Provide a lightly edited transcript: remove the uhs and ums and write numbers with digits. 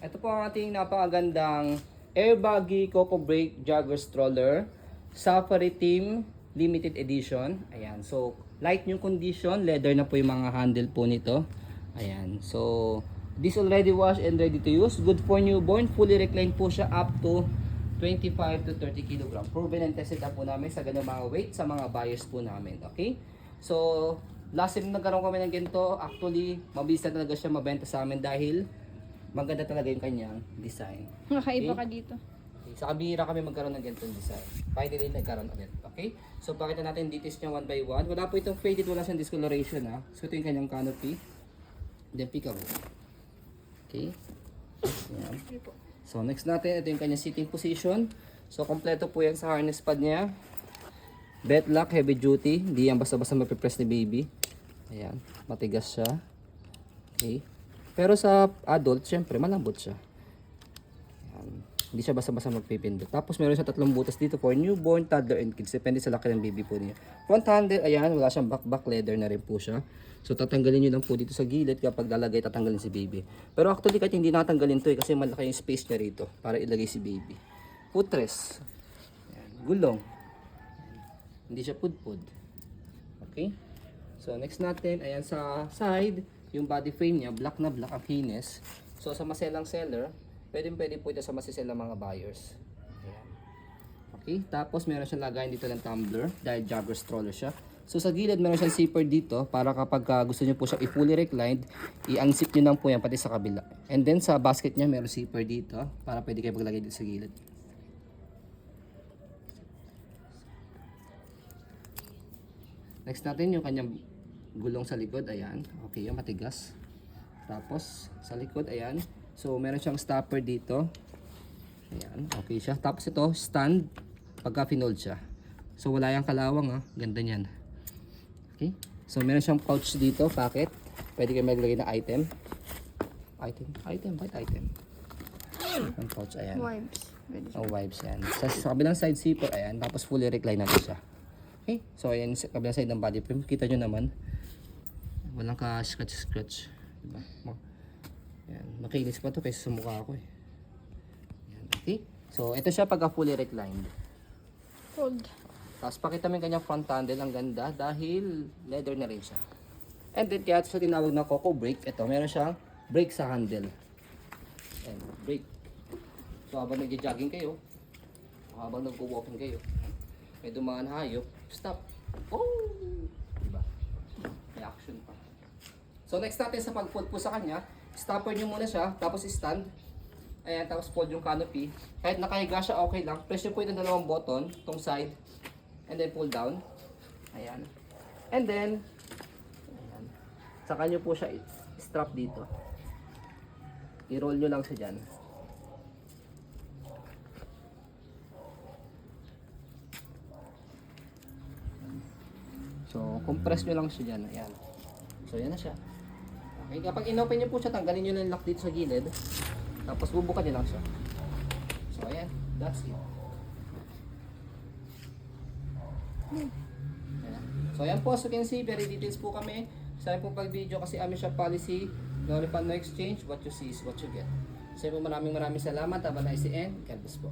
Ito po ang ating napakagandang Airbaggy Coco Brake Jogger Stroller Safari Team Limited Edition. Ayan, so light new condition, leather na po yung mga handle po nito. Ayan, so this already washed and ready to use. Good for newborn, fully reclined po siya up to 25 to 30 kg. Proven and tested na po namin sa ganung mga weight sa mga buyers po namin. Okay? So, last time nagkaroon kami ng ganito, actually, mabilis na talaga siya mabenta sa amin dahil maganda talaga yung kanyang design. Nakaiba ka dito. Okay, sa kabihira kami magkaroon ng ganitong design. Finally, nagkaroon ulit. Okay? So, pakita natin details niya one by one. Wala po itong faded, wala siyang discoloration ha. So, ito yung kanyang canopy. Then, peekaboo. Okay? Ayan. So, next natin, ito yung kanyang sitting position. So, kompleto po yan sa harness pad niya. Bed lock, heavy duty. Hindi yan basta-basta mapipress ni baby. Ayan. Matigas siya. Okay? Pero sa adult, syempre, malambot siya. Ayan. Hindi siya basta-basta magpipindot. Tapos meron siya tatlong butas dito for newborn, toddler, and kids. Depende sa laki ng baby po niya. Front handle, ayan, wala siyang back leather na rin po siya. So tatanggalin nyo lang po dito sa gilid kapag lalagay, tatanggalin si baby. Pero actually, kahit hindi natanggalin to kasi malaki yung space niya rito para ilagay si baby. Footrest. Ayan. Gulong. Hindi siya pudpud. Okay? So next natin, ayan sa side, yung body frame niya, black na black ang hines. So sa maselang seller, pwede po ito sa masisel ng mga buyers. Ayan. Okay, tapos meron siyang lagayan dito ng tumbler dahil jogger stroller siya. So sa gilid meron siyang zipper dito para kapag gusto niyo po siya i-fully reclined, i-unzip niyo lang po yan pati sa kabila. And then sa basket niya meron zipper dito para pwede kayo maglagay dito sa gilid. Next natin yung kanyang gulong sa likod, ayan. Okay, yung matigas. Tapos sa likod, ayan. So meron siyang stopper dito. Ayan, okay siya. Tapos ito, stand pagka finold siya. So wala yung kalawang ha, ganda niyan. Okay? So meron siyang pouch dito, pocket. Pwede kayo maglagay ng item. Bakit item? Ang pouch, ayan. Wipes. Oh, wipes yan. Sa kabilang side zipper, ayan. Tapos fully recline natin siya. Okay? So ayan, sa kabilang side ng body frame. Kita nyo naman. Walang ka-scratch. Diba? Ayan. Makinis pa to kaysa sa mukha ko eh. Ayan. Okay? So ito siya pagka fully reclined. Fold. Tapos pakita mo yung kanyang front handle. Ang ganda dahil leather na rin siya. And then kaya sa tinawag na Coco Brake, ito meron siyang brake sa handle. Ayan, brake. So habang nag-jogging kayo, habang nag-walking kayo, may dumaan hayop, stop. Oh! Diba? May action pa. So next natin sa pag-fold po sa kanya, stopper nyo muna siya, tapos stand. Ayan, tapos fold yung canopy. Kahit nakahiga siya, okay lang. Press nyo po itong dalawang button, itong side, and then pull down. Ayan. And then, ayan. Saka nyo po siya strap dito. I-roll nyo lang siya dyan. So, compress nyo lang siya dyan. Ayan. So, yan na siya. Okay, kapag inopen nyo po siya, tanggalin nyo lang yung lock dito sa gilid. Tapos, bubukan nyo lang siya. So, ayan. That's it. Ayan. So, ayan po. As you can see, very details po kami. Sa po pag-video kasi amin siya policy. No refund, no exchange. What you see is what you get. So, maraming salamat. Have a nice day and God bless po.